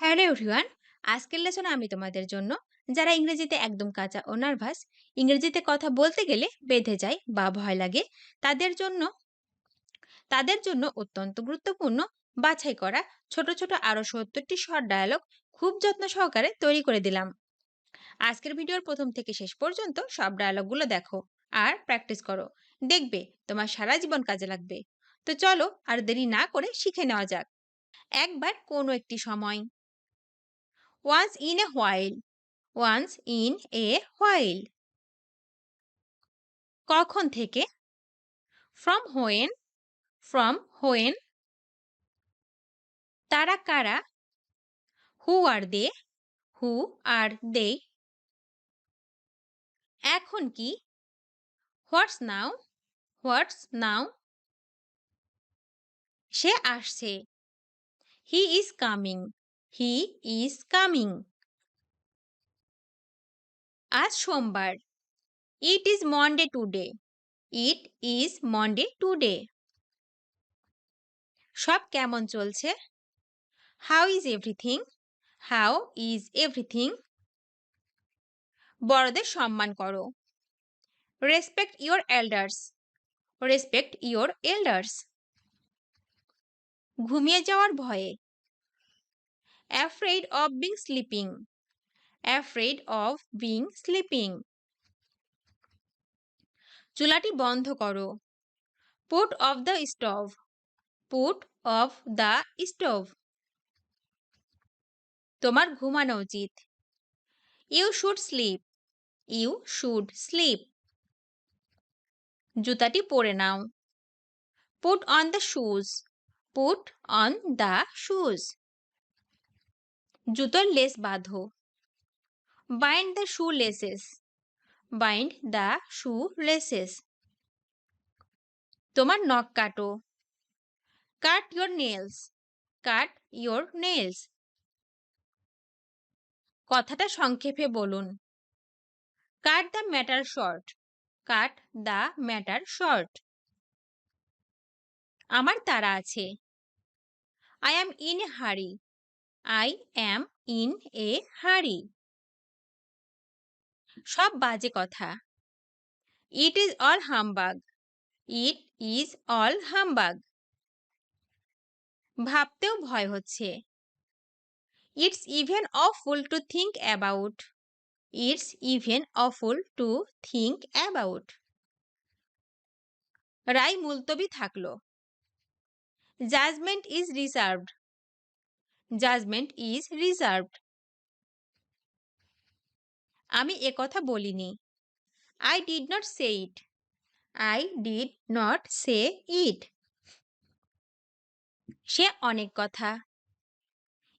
Hello everyone, আজকের লেসনে আমি তোমাদের জন্য যারা ইংরেজিতে একদম কাঁচা ও নার্ভাস, ইংরেজিতে কথা বলতে গেলে বেঁধে যায় বা ভয় লাগে, তাদের জন্য তাদের জন্য অত্যন্ত গুরুত্বপূর্ণ বাছাই করা ছোট ছোট আরো ৭০টি শর্ট ডায়ালগ খুব যত্ন সহকারে তৈরি করে দিলাম। আজকের ভিডিওর প্রথম থেকে শেষ পর্যন্ত সব ডায়ালগগুলো দেখো আর প্র্যাকটিস করো। দেখবে তোমার সারা জীবন কাজে লাগবে। তো চলো আর দেরি না করে শিখে নেওয়া যাক। একবার কোনো একটি সময়, once in a while, once in a while. কখন থেকে, from when, from when. তারা কারা, who are they, who are they. এখন কি, what's now, what's now. সে আসছে, he is coming, he is coming. আজ সোমবার, it is Monday today, it is Monday today. সব কেমন চলছে, how is everything, how is everything. বড়দের সম্মান করো, respect your elders, respect your elders. ঘুমিয়ে যাওয়ার ভয়ে, afraid of being sleeping, afraid of being sleeping. চুলাটি বন্ধ করো, put off the stove, put off the stove. তোমার ঘুমানো উচিত, you should sleep, you should sleep. জুতাটি পরে নাও, put on the shoes, put on the shoes. জুতোর লেস বাঁধো, bind the shoe laces, bind the shoe laces. তোমার নখ কাটো, cut your nails, cut your nails. কথাটা সংক্ষেপে বলুন, cut the matter short, cut the matter short. আমার তাড়া আছে, আই অ্যাম ইন এ হারি, আই অ্যাম ইন এ হারি। সব বাজে কথা, it is all humbug, it is all humbug. ভাবতেও ভয় হচ্ছে, it's even awful to think about, it's even awful to think about. রায় মুলতবি থাকলো, judgement is reserved, judgement is reserved. আমি একথা বলিনি, I did not say it, I did not say it. সে অনেক কথা,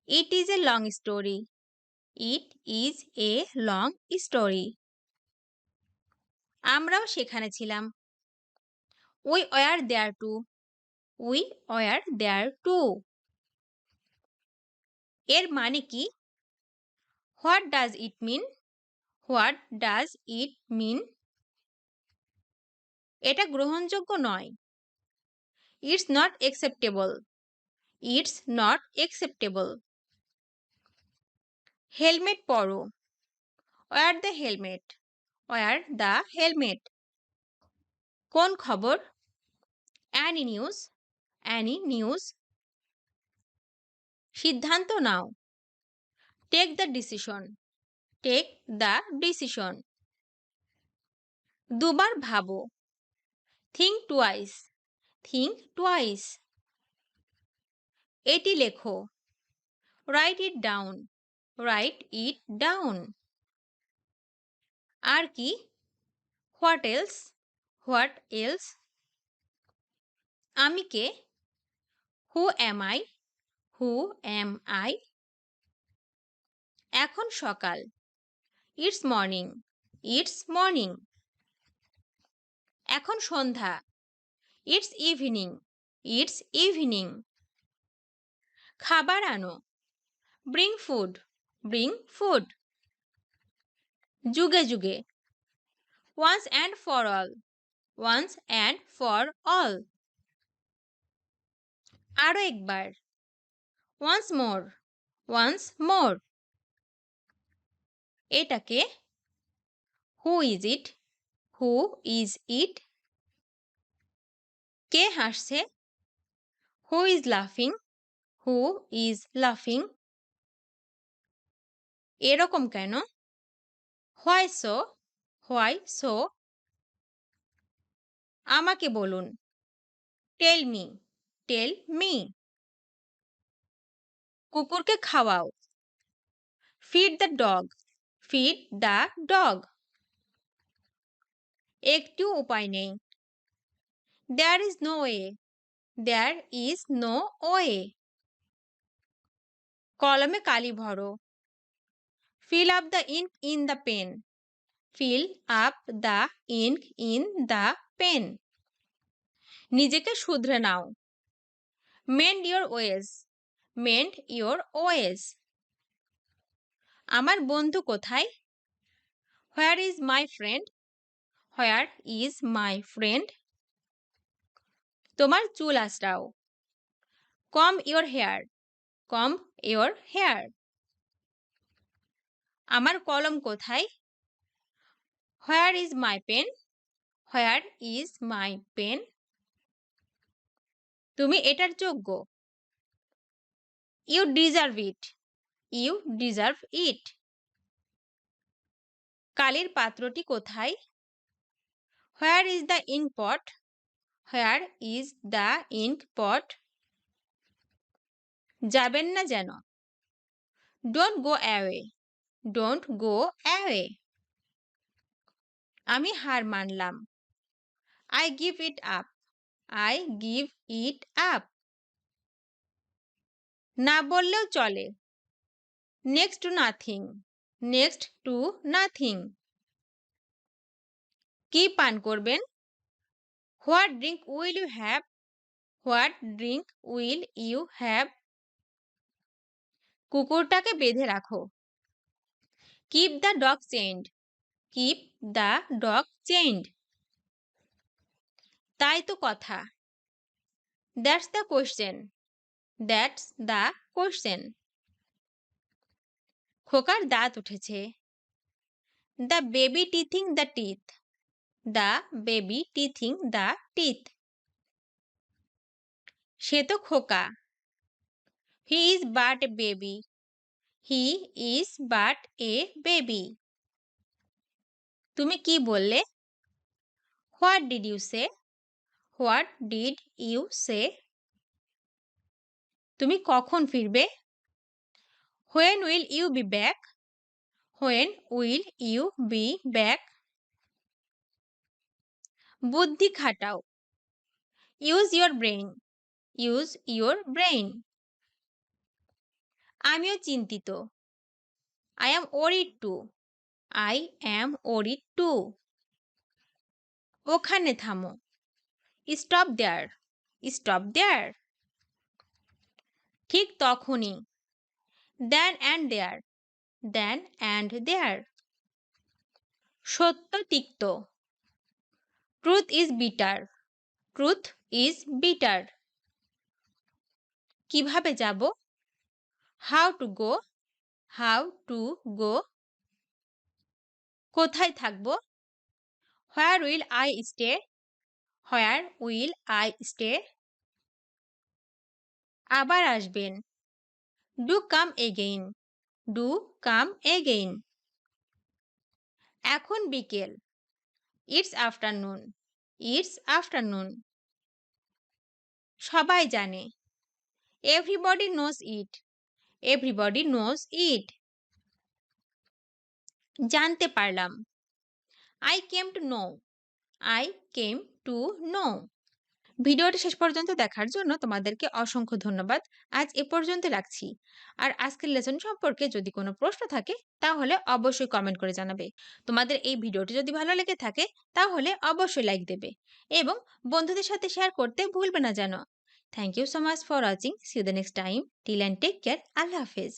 it is a long story, it is a long story. আমরাও সেখানে ছিলাম, we were there too, we were there too. এর মানে কি, what does it mean, what does it mean. এটা গ্রহণযোগ্য নয়, it's not acceptable, it's not acceptable. Helmet পরো, wear the helmet, wear the helmet. কোন খবর, অ্যানি নিউজ, অ্যানি নিউজ। সিদ্ধান্ত নাও, take the decision, take the decision. দুবার ভাবো, থিঙ্ক টুয়াইস, থিঙ্ক টুয়াইস। এটি লেখো, write it down, write it down. আর কি, হোয়াট এলস, হোয়াট এলস। আমি কে, হু am I, who am I. এখন সকাল, ইটস মর্নিং, ইটস মর্নিং। এখন সন্ধ্যা, ইটস ইভিনিং, ইটস ইভিনিং। খাবার আনো, ব্রিং ফুড, ব্রিং ফুড। যুগে যুগে, once and for all, once and for all. আরো একবার, ওয়ান্স মোর, once more. এটাকে who is it? Who is it? কে হাসছে? Who is laughing? Who is laughing? এরকম কেন? Why so? Why so? আমাকে বলুন। Tell me. Tell me. কুকুরকে খাওয়াও। Feed the dog. Feed the dog. একটু উপায় নেই। There is no way. There is no way. কলমে কালি ভরো। Fill up the ink in the pen. Fill up the ink in the pen. নিজেকে শুধরে নাও। Mend your ways. Mend your ways. আমার বন্ধু কোথায়? Where is my friend? Where is my friend? তোমার চুল আঁচড়াও। Comb your hair. Comb your hair. আমার কলম কোথায়? Where is my pen? Where is my pen? তুমি এটার যোগ্য। You deserve it. You deserve it. কালির পাত্রটি কোথায়? Where is the ink pot? Where is the ink pot? যাবেন না যেন। Don't go away. Don't go away. আমি হার মানলাম। I give it up. I give it up. না বললেও চলে। Next to nothing. Next to nothing. কি পান করবেন? What drink will you have? What drink will you have? কুকুরটাকে বেঁধে রাখো। Keep the dog chained. Keep the dog chained. তাই তো কথা। That's the question. That's the question. খোকার দাঁত উঠেছে। The baby teething the teeth. The baby teething the teeth. সে তো খোকা। He is but a baby. He is but a baby. তুমি কি বললে? What did you say? What did you say? তুমি কখন ফিরবে? When will you be back? When will you be back? বুদ্ধি খাটাও। Use your brain. Use your brain. আমিও চিন্তিত। I am worried too. I am worried too. ওখানে থামো। Stop there. Stop there. ঠিক তখনই। Then and there. Then and there. সত্য তিক্ত। Truth is bitter. Truth is bitter. কিভাবে যাব? How to go? How to go? কোথায় থাকব? Where will I stay? Where will I stay? আবার আসবেন। Do come again. Do come again. এখন বিকেল। It's afternoon. It's afternoon. সবাই জানে। Everybody knows it. Everybody knows it. জানতে পারলাম। I came to know. I came to know. ভিডিওটি শেষ পর্যন্ত দেখার জন্য তোমাদেরকে অসংখ্য ধন্যবাদ। আজ এ পর্যন্ত রাখছি। আর আজকের লেসন সম্পর্কে যদি কোনো প্রশ্ন থাকে তাহলে অবশ্যই কমেন্ট করে জানাবে। তোমাদের এই ভিডিওটি যদি ভালো লেগে থাকে তাহলে অবশ্যই লাইক দেবে এবং বন্ধুদের সাথে শেয়ার করতে ভুলবে না যেন। Thank you so much for watching. See you the next time. Till and take care. আল্লাহ হাফেজ।